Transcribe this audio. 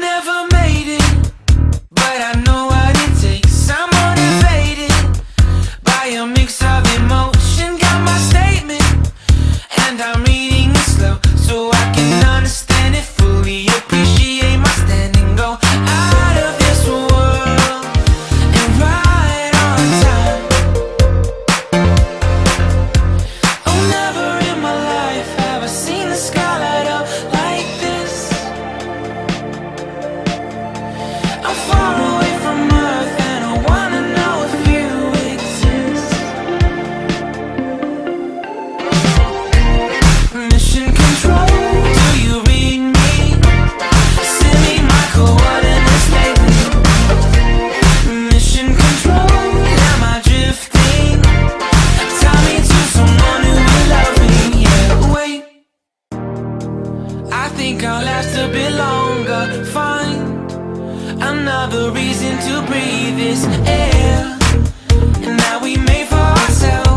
never made it, but I know what it takes. I'm motivated by a mix of emotion. Got my statement, and I'm reading it slow so I can understand it fully. Appreciate my standing, go out of this world and right on time. Oh, never in my life have I seen the sky light up like this. I'm far away from Earth and I wanna know if you exist. Mission control, do you read me? Send me my coordinates lately. Mission control, am I drifting? Tie me to someone who will love me. Yeah, wait, I think I'll last a bit longer. Find another reason to breathe this air, and that we made for ourselves.